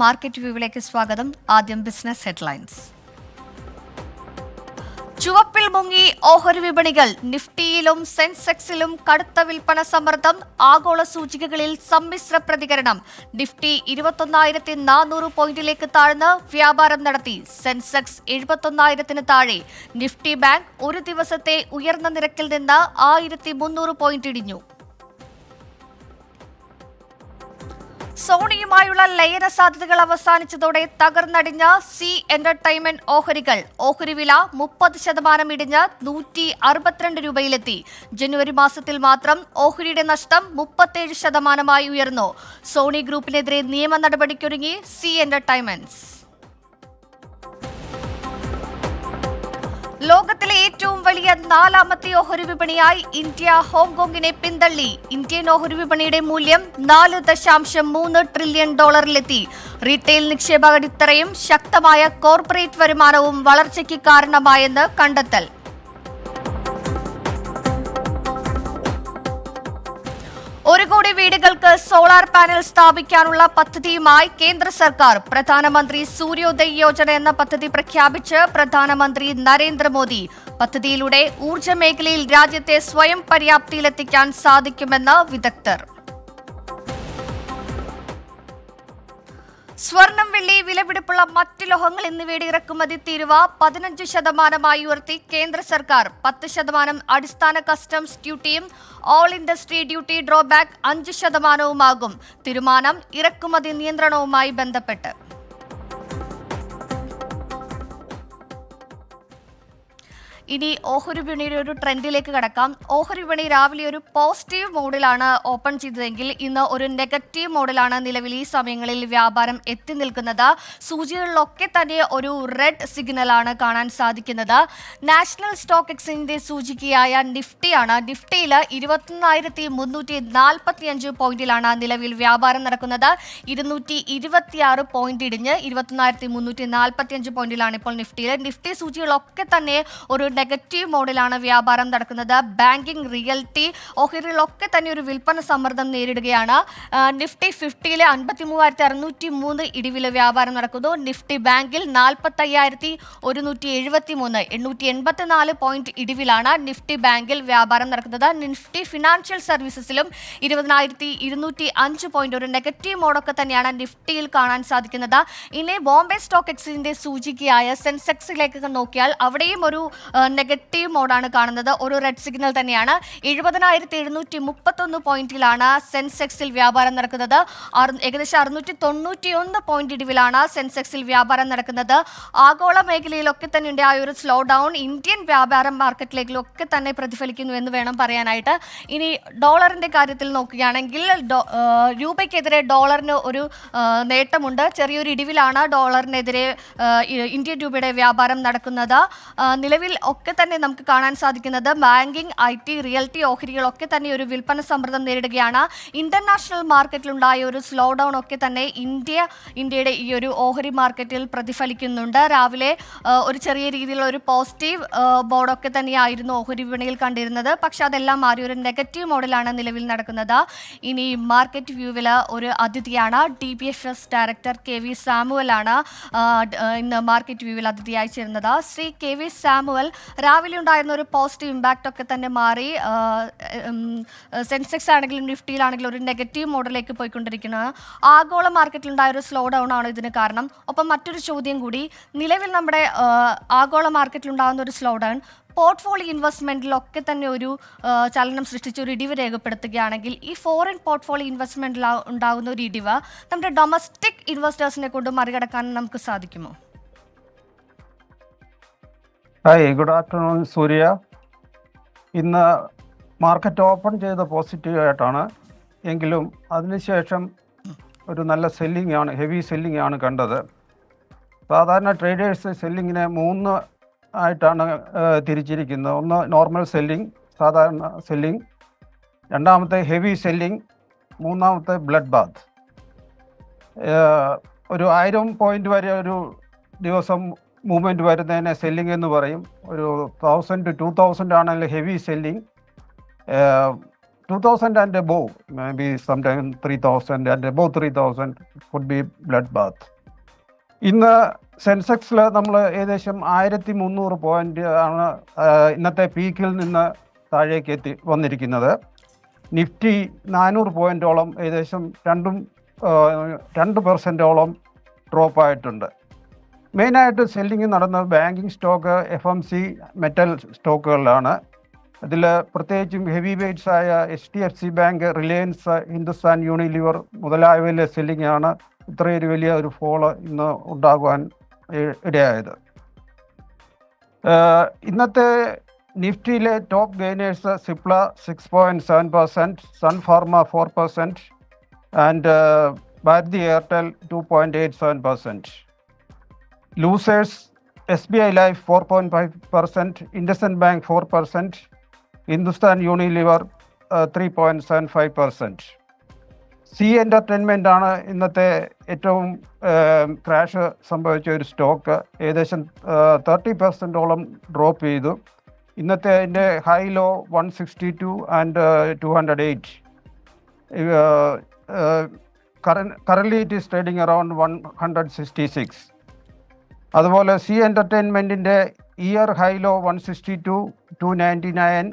Market വ്യൂവിലേക്ക് സ്വാഗതം. ആദ്യം business headlines. ചുവപ്പിൽ മുങ്ങി ഓഹരി വിപണികൾ. നിഫ്റ്റിയിലും സെൻസെക്സിലും കടുത്ത വിൽപ്പന സമ്മർദ്ദം. ആഗോള സൂചികകളിൽ സമ്മിശ്ര പ്രതികരണം. നിഫ്റ്റി 21,400 പോയിന്റിലേക്ക് താഴ്ന്ന് വ്യാപാരം നടത്തി. സെൻസെക്സ് 71,000-ന് താഴെ. നിഫ്റ്റി ബാങ്ക് ഒരു ദിവസത്തെ ഉയർന്ന നിരക്കിൽ നിന്ന് 1,300 പോയിന്റ് ഇടിഞ്ഞു. സോണിയുമായുള്ള ലയന സാധ്യതകൾ അവസാനിച്ചതോടെ തകർന്നടിഞ്ഞ സി എന്റർടൈൻമെന്റ് ഓഹരികൾ. ഓഹരി വില 30% ഇടിഞ്ഞ് 162 രൂപയിലെത്തി. ജനുവരി മാസത്തിൽ മാത്രം ഓഹരിയുടെ നഷ്ടം 37% ഉയർന്നു. സോണി ഗ്രൂപ്പിനെതിരെ നിയമ നടപടിക്കൊരുങ്ങി സി എന്റർടൈൻമെന്റ്സ്. ലോകത്തിലെ ഏറ്റവും വലിയ 4ാമത്തെ ഓഹരി വിപണിയായി ഇന്ത്യ ഹോങ്കോങ്ങിനെ പിന്തള്ളി. ഇന്ത്യൻ ഓഹരി വിപണിയുടെ മൂല്യം $4.3 ട്രില്യൺ റീറ്റെയിൽ നിക്ഷേപ അടിത്തറയും ശക്തമായ കോർപ്പറേറ്റ് വരുമാനവും വളർച്ചയ്ക്ക് കാരണമായെന്ന് കണ്ടെത്തൽ. ഒരു കോടി വീടുകൾക്ക് സോളാർ പാനൽ സ്ഥാപിക്കാനുള്ള പദ്ധതിയുമായി കേന്ദ്ര സർക്കാർ. പ്രധാനമന്ത്രി സൂര്യോദയ് യോജന എന്ന പദ്ധതി പ്രഖ്യാപിച്ച് പ്രധാനമന്ത്രി നരേന്ദ്രമോദി. പദ്ധതിയിലൂടെ ഊർജ്ജ മേഖലയിൽ രാജ്യത്തെ സ്വയം പര്യാപ്തിയിലെത്തിക്കാൻ സാധിക്കുമെന്ന് വിദഗ്ധർ. സ്വർണം, വെള്ളി, വിലപിടിപ്പുള്ള മറ്റ് ലോഹങ്ങൾ എന്നിവയുടെ ഇറക്കുമതി തീരുവ 15% ഉയർത്തി കേന്ദ്ര സർക്കാർ. 10% അടിസ്ഥാന കസ്റ്റംസ് ഡ്യൂട്ടിയും ഓൾ ഇൻഡസ്ട്രി ഡ്യൂട്ടി ഡ്രോബാക്ക് 5%. തീരുമാനം ഇറക്കുമതി നിയന്ത്രണവുമായി ബന്ധപ്പെട്ട്. ഇനി ഓഹരി വിപണിയുടെ ഒരു ട്രെൻഡിലേക്ക് കടക്കാം. ഓഹരി വിപണി രാവിലെ ഒരു പോസിറ്റീവ് മോഡിലാണ് ഓപ്പൺ ചെയ്തതെങ്കിൽ ഇന്ന് ഒരു നെഗറ്റീവ് മോഡിലാണ് നിലവിൽ ഈ സമയങ്ങളിൽ വ്യാപാരം എത്തി നിൽക്കുന്നത്. സൂചികളിലൊക്കെ തന്നെ ഒരു റെഡ് സിഗ്നലാണ് കാണാൻ സാധിക്കുന്നത്. National stock എക്സ്ചേഞ്ചിന്റെ സൂചികയായ നിഫ്റ്റിയാണ്. നിഫ്റ്റിയിൽ 21,345 പോയിന്റിലാണ് നിലവിൽ വ്യാപാരം നടക്കുന്നത്. 226 പോയിന്റ് ഇടിഞ്ഞ് 21,345 പോയിന്റിലാണ് ഇപ്പോൾ നിഫ്റ്റിയിൽ. നിഫ്റ്റി സൂചികളൊക്കെ തന്നെ ഒരു നെഗറ്റീവ് മോഡിലാണ് വ്യാപാരം നടക്കുന്നത്. ബാങ്കിംഗ്, റിയൽറ്റി ഓഹരികളൊക്കെ തന്നെ ഒരു വിൽപ്പന സമ്മർദ്ദം നേരിടുകയാണ്. നിഫ്റ്റി 50-ലെ 53,603 ഇടിവിൽ വ്യാപാരം നടക്കുന്നു. നിഫ്റ്റി ബാങ്കിൽ 45,173 884 പോയിന്റ് ഇടിവിലാണ് നിഫ്റ്റി ബാങ്കിൽ വ്യാപാരം നടക്കുന്നത്. നിഫ്റ്റി ഫിനാൻഷ്യൽ സർവീസസിലും 20,205 പോയിന്റ് ഒരു നെഗറ്റീവ് മോഡൊക്കെ തന്നെയാണ് നിഫ്റ്റിയിൽ കാണാൻ സാധിക്കുന്നത്. ഇനി ബോംബെ സ്റ്റോക്ക് എക്സ്ചേഞ്ചിന്റെ സൂചികയായ സെൻസെക്സിലേക്ക് നോക്കിയാൽ അവിടെയും ഒരു നെഗറ്റീവ് മോഡാണ് കാണുന്നത്. ഒരു റെഡ് സിഗ്നൽ തന്നെയാണ്. 70,731 പോയിന്റിലാണ് സെൻസെക്സിൽ വ്യാപാരം നടക്കുന്നത്. ഏകദേശം 691 പോയിന്റ് ഇടിവിലാണ് സെൻസെക്സിൽ വ്യാപാരം നടക്കുന്നത്. ആഗോള മേഖലയിലൊക്കെ തന്നെ ഉണ്ടായ ഒരു സ്ലോ ഡൗൺ ഇന്ത്യൻ വ്യാപാര മാർക്കറ്റിലേക്കൊക്കെ തന്നെ പ്രതിഫലിക്കുന്നു എന്ന് വേണം പറയാനായിട്ട്. ഇനി ഡോളറിന്റെ കാര്യത്തിൽ നോക്കുകയാണെങ്കിൽ രൂപയ്ക്കെതിരെ ഡോളറിന് ഒരു നേട്ടമുണ്ട്. ചെറിയൊരു ഇടിവിലാണ് ഡോളറിനെതിരെ ഇന്ത്യൻ രൂപയുടെ വ്യാപാരം നടക്കുന്നത്. നിലവിൽ ഒക്കെ തന്നെ നമുക്ക് കാണാൻ സാധിക്കുന്നത് ബാങ്കിംഗ്, IT, റിയൽറ്റി ഓഹരികളൊക്കെ തന്നെ ഒരു വിൽപ്പന സമ്മർദ്ദം നേരിടുകയാണ്. ഇന്റർനാഷണൽ മാർക്കറ്റിലുണ്ടായ ഒരു സ്ലോ ഡൗൺ ഒക്കെ തന്നെ ഇന്ത്യയുടെ ഈ ഒരു ഓഹരി മാർക്കറ്റിൽ പ്രതിഫലിക്കുന്നുണ്ട്. രാവിലെ ഒരു ചെറിയ രീതിയിലുള്ള ഒരു പോസിറ്റീവ് ബോർഡൊക്കെ തന്നെയായിരുന്നു ഓഹരി വിപണിയിൽ കണ്ടിരുന്നത്. പക്ഷെ അതെല്ലാം മാറി ഒരു നെഗറ്റീവ് മോഡലാണ് നിലവിൽ നടക്കുന്നത്. ഇനി മാർക്കറ്റ് വ്യൂവിൽ ഒരു അതിഥിയാണ്. DBFS ഡയറക്ടർ KV സാമുവലാണ് ഇന്ന് മാർക്കറ്റ് വ്യൂവിൽ അതിഥിയായി ചേരുന്നത്. ശ്രീ KV സാമുവൽ, രാവിലെ ഉണ്ടായിരുന്ന ഒരു പോസിറ്റീവ് ഇമ്പാക്റ്റ് ഒക്കെ തന്നെ മാറി സെൻസെക്സ് ആണെങ്കിലും നിഫ്റ്റിയിലാണെങ്കിലും ഒരു നെഗറ്റീവ് മോഡിലേക്ക് പോയിക്കൊണ്ടിരിക്കുന്നത്. ആഗോള മാർക്കറ്റിലുണ്ടായ ഒരു സ്ലോ ഡൗൺ ആണ് ഇതിന് കാരണം. ഒപ്പം മറ്റൊരു ചോദ്യം കൂടി, നിലവിൽ നമ്മുടെ ആഗോള മാർക്കറ്റിലുണ്ടാകുന്ന ഒരു സ്ലോ ഡൗൺ പോർട്ട്ഫോളിയോ ഇൻവെസ്റ്റ്മെന്റിലൊക്കെ തന്നെ ഒരു ചലനം സൃഷ്ടിച്ച് ഒരു ഇടിവ് രേഖപ്പെടുത്തുകയാണെങ്കിൽ ഈ ഫോറിൻ പോർട്ട്ഫോളിയോ ഇൻവെസ്റ്റ്മെന്റിൽ ഉണ്ടാകുന്ന ഒരു ഇടിവ് നമ്മുടെ ഡൊമസ്റ്റിക് ഇൻവെസ്റ്റേഴ്സിനെ കൊണ്ട് മറികടക്കാൻ നമുക്ക് സാധിക്കുമോ? ഹായ്, ഗുഡ് ആഫ്റ്റർനൂൺ സൂര്യ. ഇന്ന് മാർക്കറ്റ് ഓപ്പൺ ചെയ്ത പോസിറ്റീവ് ആയിട്ടാണ്. എങ്കിലും അതിനുശേഷം ഒരു നല്ല സെല്ലിംഗ് ആണ്, ഹെവി സെല്ലിംഗ് ആണ് കണ്ടത്. സാധാരണ ട്രേഡേഴ്സ് സെല്ലിങ്ങിനെ 3 ആയിട്ടാണ് തിരിച്ചിരിക്കുന്നത്. ഒന്ന് നോർമൽ സെല്ലിംഗ്, സാധാരണ സെല്ലിംഗ്, രണ്ടാമത്തെ ഹെവി സെല്ലിംഗ്, മൂന്നാമത്തെ ബ്ലഡ് ബാത്ത്. ഒരു 1000 പോയിന്റ് വരെ ഒരു ദിവസം മൂവ്മെൻറ്റ് വരുന്നതിനെ സെല്ലിംഗ് എന്ന് പറയും. ഒരു 1000 to 2000 ആണെങ്കിൽ heavy selling. 2000 and above, maybe sometime 3000 and above 3000 could be bloodbath. ഇന്ന് സെൻസെക്സിൽ നമ്മൾ ഏകദേശം 1300 പോയിന്റ് ആണ് ഇന്നത്തെ പീക്കിൽ നിന്ന് താഴേക്ക് വന്നിരിക്കുന്നത്. നിഫ്റ്റി 400 പോയിന്റോളം ഏകദേശം 2% ഡ്രോപ്പ് ആയിട്ടുണ്ട്. മെയിനായിട്ട് സെല്ലിങ് നടന്നത് ബാങ്കിങ് സ്റ്റോക്ക്, FMC, മെറ്റൽ സ്റ്റോക്കുകളിലാണ്. അതിൽ പ്രത്യേകിച്ചും ഹെവി വെയ്റ്റ്സ് ആയ HDFC ബാങ്ക്, റിലയൻസ്, ഹിന്ദുസ്ഥാൻ യൂണിലിവർ മുതലായവയിലെ സെല്ലിംഗ് ആണ് ഇത്രയൊരു വലിയ ഒരു ഫോള് ഇന്ന് ഉണ്ടാകുവാൻ ഇടയായത്. ഇന്നത്തെ നിഫ്റ്റിയിലെ top gainers Cipla 6.7%, Sun Pharma 4% and Bharti Airtel 2.87%. Losers SBI Life 4.5%, IndusInd Bank 4%, Hindustan Unilever 3.75%. Zee entertainment ആണ് ഇന്നത്തെ ഏറ്റവും ക്രാഷ് സംഭവിച്ച ഒരു സ്റ്റോക്ക്. ഏകദേശം 30%ഓളം ഡ്രോപ്പ് ചെയ്തു. ഇന്നത്തെ അതിൻ്റെ high low 162 and 208. Currently it is trading around 166. അതുപോലെ സി എൻ്റർടൈൻമെൻറ്റിൻ്റെ year high low 162, 299,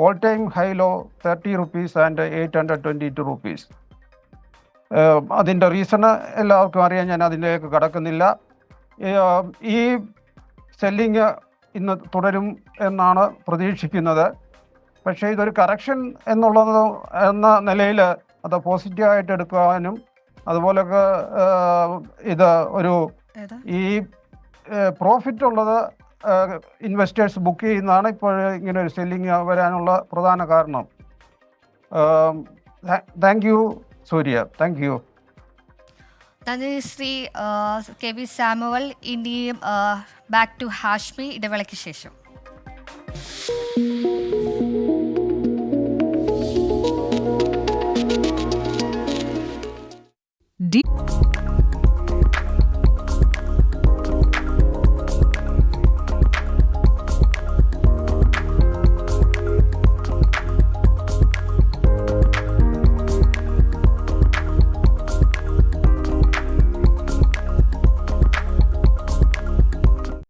all time high low 30 rupees and 822 rupees. അതിൻ്റെ റീസണ് എല്ലാവർക്കും അറിയാം, ഞാൻ അതിലേക്ക് കടക്കുന്നില്ല. ഈ സെല്ലിങ് ഇന്ന് തുടരും എന്നാണ് പ്രതീക്ഷിക്കുന്നത്. പക്ഷേ ഇതൊരു കറക്ഷൻ എന്ന നിലയിൽ അത് പോസിറ്റീവായിട്ട് എടുക്കാനും അതുപോലൊക്കെ ഇത് ഒരു ഈ പ്രോഫിറ്റ് ഉള്ളത് ഇൻവെസ്റ്റേഴ്സ് ബുക്ക് ചെയ്യുന്നതാണ് ഇപ്പോൾ ഇങ്ങനെ ഒരു സെല്ലിങ് വരാനുള്ള പ്രധാന കാരണം. Thank you Surya, thank you. നന്ദി ശ്രീ KV സാമുവൽ. ഇനിയും ബാക്ക് ടു ഹാഷ്മി ഇടവേളയ്ക്ക് ശേഷം.